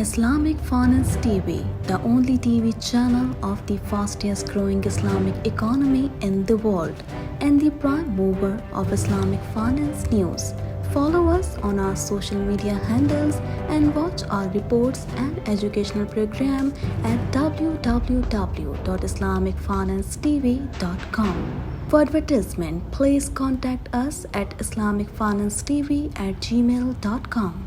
Islamic Finance TV, the only TV channel of the fastest growing Islamic economy in the world and the prime mover of Islamic finance news. Follow us on our social media handles and watch our reports and educational program at www.islamicfinancetv.com. For advertisement, please contact us at islamicfinancetv@gmail.com.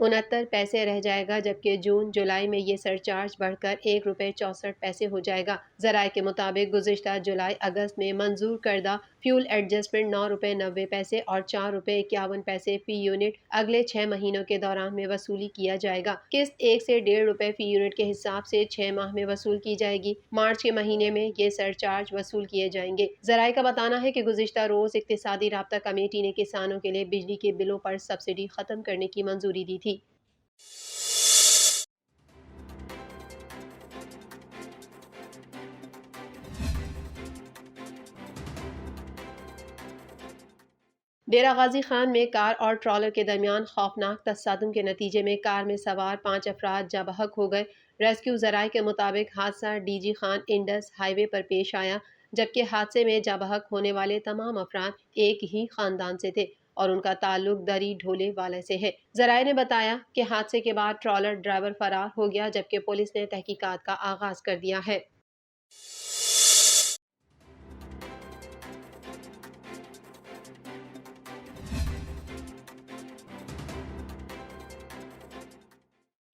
69 پیسے رہ جائے گا، جبکہ جون جولائی میں یہ surcharge بڑھ کر 1 روپے 64 پیسے ہو جائے گا۔ ذرائع کے مطابق گزشتہ جولائی اگست میں منظور کردہ فیول ایڈجسٹمنٹ 9 روپے 90 پیسے اور 4 روپے 51 پیسے فی یونٹ اگلے 6 مہینوں کے دوران میں وصولی کیا جائے گا۔ قسط 1 سے 1.5 روپے فی یونٹ کے حساب سے 6 ماہ میں وصول کی جائے گی۔ مارچ کے مہینے میں یہ سرچارج وصول کیے جائیں گے۔ ذرائع کا بتانا ہے کہ گزشتہ روز اقتصادی رابطہ کمیٹی نے کسانوں کے لیے بجلی کے بلوں پر سبسڈی ختم کرنے کی منظوری دی تھی۔ ڈیرہ غازی خان میں کار اور ٹرالر کے درمیان خوفناک تصادم کے نتیجے میں کار میں سوار 5 افراد جاں بحق ہو گئے۔ ریسکیو ذرائع کے مطابق حادثہ D G Khan Indus highway پر پیش آیا، جبکہ حادثے میں جاں بحق ہونے والے تمام افراد ایک ہی خاندان سے تھے اور ان کا تعلق دری ڈھولے والے سے ہے۔ ذرائع نے بتایا کہ حادثے کے بعد ٹرالر ڈرائیور فرار ہو گیا، جبکہ پولیس نے تحقیقات کا آغاز کر دیا ہے۔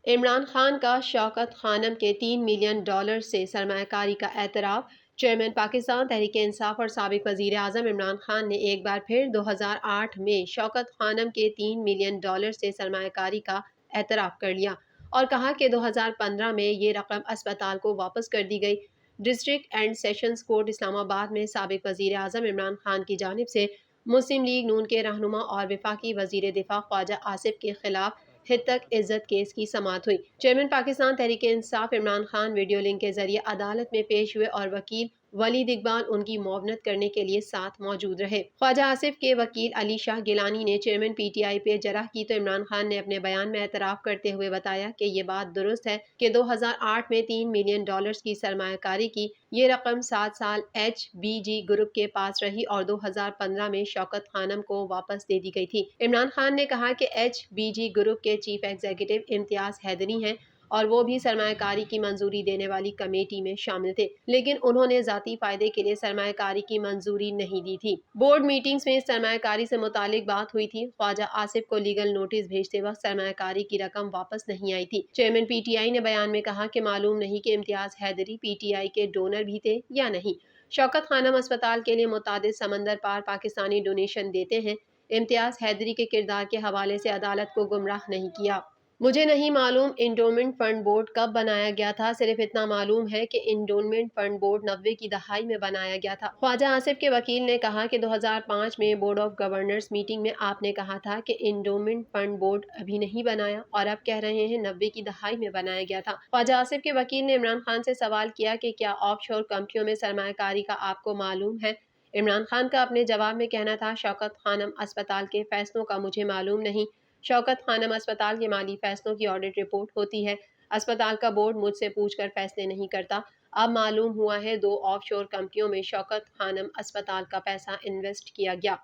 عمران خان کا شوکت خانم کے $3 ملین سے سرمایہ کاری کا اعتراف۔ چیئرمین پاکستان تحریک انصاف اور سابق وزیر اعظم عمران خان نے ایک بار پھر 2008 میں شوکت خانم کے $3 ملین سے سرمایہ کاری کا اعتراف کر لیا اور کہا کہ 2015 میں یہ رقم اسپتال کو واپس کر دی گئی۔ ڈسٹرکٹ اینڈ سیشنز کورٹ اسلام آباد میں سابق وزیر اعظم عمران خان کی جانب سے مسلم لیگ نون کے رہنما اور وفاقی وزیر دفاع خواجہ آصف کے خلاف ہتک عزت کیس کی سماعت ہوئی۔ Chairman Pakistan Tehreek Insaf Imran Khan video link کے ذریعے عدالت میں پیش ہوئے اور وکیل ولید اقبال ان کی معاونت کرنے کے لیے ساتھ موجود رہے۔ خواجہ آصف کے وکیل علی شاہ گیلانی نے چیئرمین پی ٹی آئی پہ جرح کی تو عمران خان نے اپنے بیان میں اعتراف کرتے ہوئے بتایا کہ یہ بات درست ہے کہ 2008 میں $3 ملین کی سرمایہ کاری کی یہ رقم 7 سال ایچ بی جی گروپ کے پاس رہی اور 2015 میں شوکت خانم کو واپس دے دی گئی تھی۔ عمران خان نے کہا کہ ایچ بی جی گروپ کے چیف ایگزیکٹو امتیاز حیدری ہیں اور وہ بھی سرمایہ کاری کی منظوری دینے والی کمیٹی میں شامل تھے، لیکن انہوں نے ذاتی فائدے کے لیے سرمایہ کاری کی منظوری نہیں دی تھی۔ بورڈ میٹنگز میں سرمایہ کاری سے متعلق بات ہوئی تھی۔ خواجہ آصف کو لیگل نوٹس بھیجتے وقت سرمایہ کاری کی رقم واپس نہیں آئی تھی۔ چیئرمین پی ٹی آئی نے بیان میں کہا کہ معلوم نہیں کہ امتیاز حیدری پی ٹی آئی کے ڈونر بھی تھے یا نہیں۔ شوکت خانم اسپتال کے لیے متعدد سمندر پار پاکستانی ڈونیشن دیتے ہیں۔ امتیاز حیدری کے کردار کے حوالے سے عدالت کو گمراہ نہیں کیا۔ مجھے نہیں معلوم انڈومنٹ فنڈ بورڈ کب بنایا گیا تھا، صرف اتنا معلوم ہے کہ انڈومنٹ فنڈ بورڈ 90 کی دہائی میں بنایا گیا تھا۔ خواجہ آصف کے وکیل نے کہا کہ 2005 میں بورڈ آف گورنرز میٹنگ میں آپ نے کہا تھا کہ انڈومنٹ فنڈ بورڈ ابھی نہیں بنایا اور اب کہہ رہے ہیں 90 کی دہائی میں بنایا گیا تھا۔ خواجہ آصف کے وکیل نے عمران خان سے سوال کیا کہ کیا آف شور کمپنیوں میں سرمایہ کاری کا آپ کو معلوم ہے؟ عمران خان کا اپنے جواب میں کہنا تھا، شوکت خانم اسپتال کے فیصلوں کا مجھے معلوم نہیں۔ شوکت خانم اسپتال کے مالی فیصلوں کی آڈٹ رپورٹ ہوتی ہے۔ اسپتال کا بورڈ مجھ سے پوچھ کر فیصلے نہیں کرتا۔ اب معلوم ہوا ہے 2 آف شور کمپنیوں میں شوکت خانم اسپتال کا پیسہ انویسٹ کیا گیا۔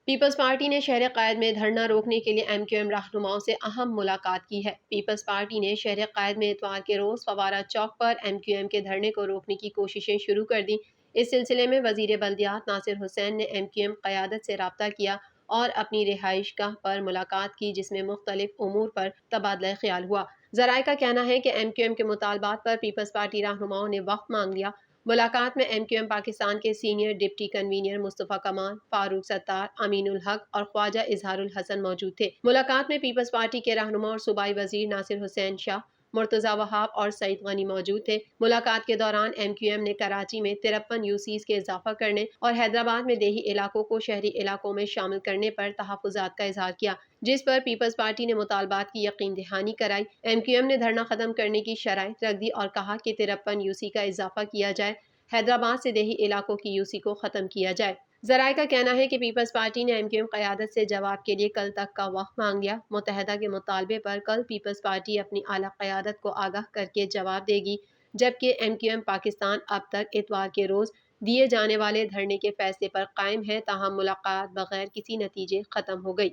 پیپلز پارٹی نے شہر قائد میں دھرنا روکنے کے لیے ایم کیو ایم رہنماؤں سے اہم ملاقات کی ہے۔ پیپلز پارٹی نے شہر قائد میں اتوار کے روز فوارہ چوک پر ایم کیو ایم کے دھرنے کو روکنے کی کوششیں شروع کر دیں۔ اس سلسلے میں وزیر بلدیات ناصر حسین نے ایم کیو ایم قیادت سے رابطہ کیا اور اپنی رہائش گاہ پر ملاقات کی، جس میں مختلف امور پر تبادلہ خیال ہوا۔ ذرائع کا کہنا ہے کہ ایم کیو ایم کے مطالبات پر پیپلز پارٹی رہنماؤں نے وقت مانگ لیا۔ ملاقات میں ایم کیو ایم پاکستان کے سینئر ڈپٹی کنوینر مصطفیٰ کمال، فاروق ستار، امین الحق اور خواجہ اظہار الحسن موجود تھے۔ ملاقات میں پیپلز پارٹی کے رہنما اور صوبائی وزیر ناصر حسین شاہ، مرتضیٰ وہاب اور سعید غنی موجود تھے۔ ملاقات کے دوران ایم کیو ایم نے کراچی میں 53 یو سیز کے اضافہ کرنے اور حیدرآباد میں دیہی علاقوں کو شہری علاقوں میں شامل کرنے پر تحفظات کا اظہار کیا، جس پر پیپلز پارٹی نے مطالبات کی یقین دہانی کرائی۔ ایم کیو ایم نے دھرنا ختم کرنے کی شرائط رکھ دی اور کہا کہ 53 یو سی کا اضافہ کیا جائے، حیدرآباد سے دیہی علاقوں کی یو سی کو ختم کیا جائے۔ ذرائع کا کہنا ہے کہ پیپلز پارٹی نے ایم کیو ایم قیادت سے جواب کے لیے کل تک کا وقت مانگ لیا۔ متحدہ کے مطالبے پر کل پیپلز پارٹی اپنی اعلیٰ قیادت کو آگاہ کر کے جواب دے گی، جبکہ ایم کیو ایم پاکستان اب تک اتوار کے روز دیے جانے والے دھرنے کے فیصلے پر قائم ہے، تاہم ملاقات بغیر کسی نتیجے ختم ہو گئی۔